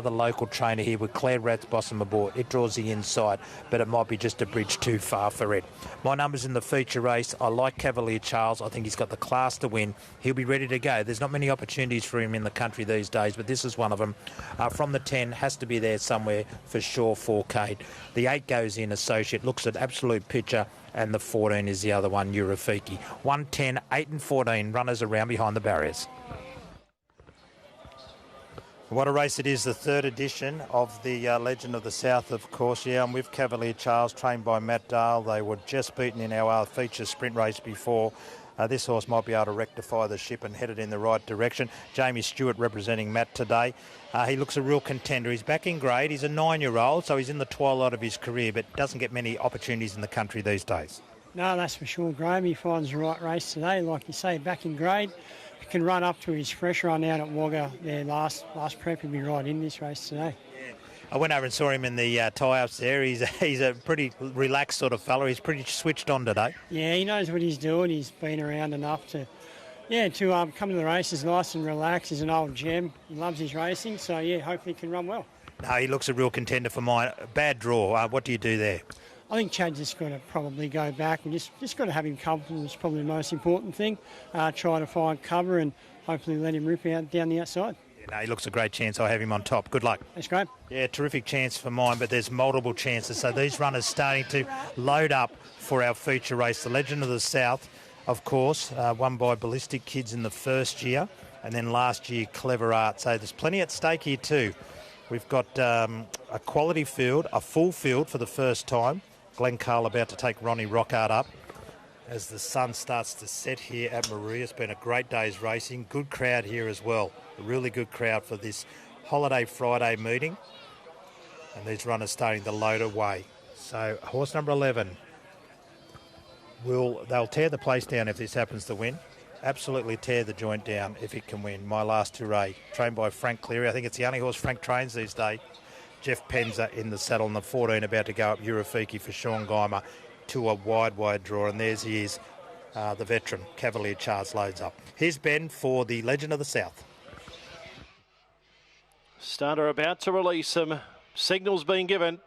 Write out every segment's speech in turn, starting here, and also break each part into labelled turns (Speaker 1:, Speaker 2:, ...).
Speaker 1: The local trainer here with Claire Rathbottom aboard. It draws the inside, but it might be just a bridge too far for it. My numbers in the feature race, I like Cavalier Charles. I think he's got the class to win. He'll be ready to go. There's not many opportunities for him in the country these days, but this is one of them. From the 10, has to be there somewhere for sure for Kate. The 8 goes in Associate, looks at absolute picture, and the 14 is the other one, Eurofiki. 110, 8 and 14 runners around behind the barriers. What a race it is, the third edition of the Legend of the South, of course. Yeah, I'm with Cavalier Charles, trained by Matt Dale. They were just beaten in our feature sprint race before. This horse might be able to rectify the ship and head it in the right direction. Jamie Stewart representing Matt today. He looks a real contender. He's back in grade. He's a 9-year-old, so he's in the twilight of his career, but doesn't get many opportunities in the country these days.
Speaker 2: No, that's for sure, Graham. He finds the right race today. Like you say, back in grade. Can run up to his fresh run out at Wagga there last prep. He'll be right in this race today.
Speaker 1: Yeah. I went over and saw him in the tie-ups there. He's a pretty relaxed sort of fella. He's pretty switched on today.
Speaker 2: Yeah, he knows what he's doing. He's been around enough to come to the races nice and relaxed. He's an old gem. He loves his racing, so yeah, hopefully he can run well.
Speaker 1: No, he looks a real contender for mine. Bad draw. What do you do there?
Speaker 2: I think Chad's just got to probably go back and just got to have him comfortable is probably the most important thing. Try to find cover and hopefully let him rip out down the outside.
Speaker 1: Yeah, no, he looks a great chance. I'll have him on top. Good luck.
Speaker 2: That's great.
Speaker 1: Yeah, terrific chance for mine, but there's multiple chances. So these runners starting to load up for our feature race. The Legend of the South, of course, won by Ballistic Kids in the first year, and then last year Clever Art. So there's plenty at stake here too. We've got a quality field, a full field for the first time. Glenn Carl about to take Ronnie Rockart up as the sun starts to set here at Maria. It's been a great day's racing. Good crowd here as well. A really good crowd for this Holiday Friday meeting. And these runners starting to load away. So horse number 11, they'll tear the place down if this happens to win. Absolutely tear the joint down if it can win. My Last Hooray, trained by Frank Cleary. I think it's the only horse Frank trains these days. Jeff Penza in the saddle, and the 14 about to go up Eurofiki for Sean Geimer to a wide draw. And there's he is, the veteran, Cavalier Charles loads up. Here's Ben for the Legend of the South.
Speaker 3: Starter about to release him. Signals being given.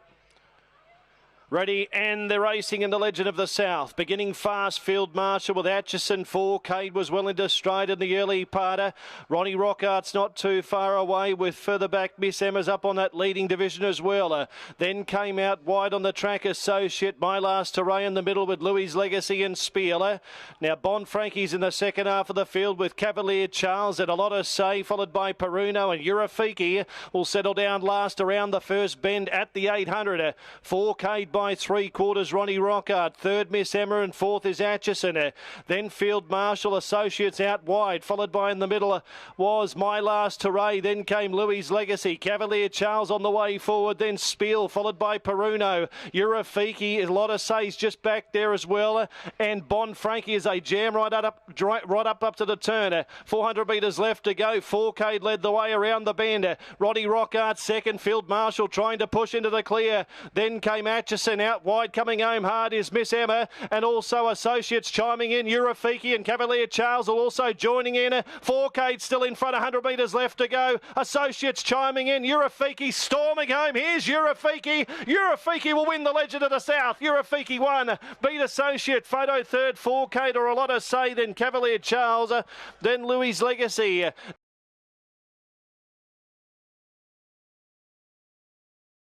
Speaker 3: Ready, and they're racing in the Legend of the South. Beginning fast, Field Marshal with Atchison. 4. Cade was well into stride in the early parter. Ronnie Rockart's not too far away with further back. Miss Emma's up on that leading division as well. Then came out wide on the track Associate. My Last Hooray in the middle with Louis Legacy and Spiel. Now Bon Frankie's in the second half of the field with Cavalier Charles and a lot of say, followed by Peruno, and Eurofiki will settle down last around the first bend at the 800. 4 Cade by 3/4, Ronnie Rockart. Third, Miss Emma, and fourth is Atchison. Then Field Marshal, Associates out wide, followed by in the middle was My Last Hooray. Then came Louis Legacy. Cavalier Charles on the way forward. Then Spiel, followed by Peruno. Eurofiki, a lot of says just back there as well. And Bon Frankie is a jam right up to the turn. 400 metres left to go. 4K led the way around the bend. Ronnie Rockart second. Field Marshal trying to push into the clear. Then came Atchison out wide. Coming home hard is Miss Emma, and also Associates chiming in. Eurofiki and Cavalier Charles are also joining in. 4K still in front. 100 metres left to go. Associates chiming in. Eurofiki storming home. Here's Eurofiki. Eurofiki will win the Legend of the South. Eurofiki won. Beat Associate. Photo third. 4K or a lot of say. Then Cavalier Charles. Then Louis Legacy.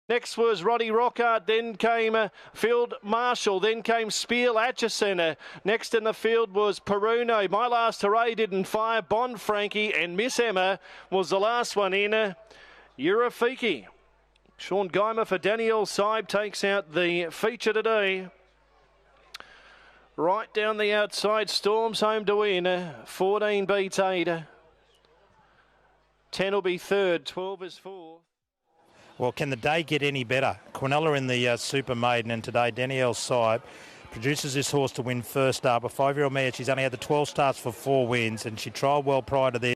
Speaker 3: Next was Ronnie Rockart, then came Field Marshal, then came Spiel Atchison. Next in the field was Peruno. My Last Hooray didn't fire. Bon Frankie and Miss Emma was the last one in. Eurofiki. Sean Geimer for Daniel Seib takes out the feature today. Right down the outside, Storm's home to win. 14 beats 8. 10 will be third, 12 is fourth.
Speaker 1: Well, can the day get any better? Quinella in the Super Maiden, and today Danielle Seib produces this horse to win first up. A 5-year-old mare. She's only had the 12 starts for 4 wins, and she trialled well prior to this.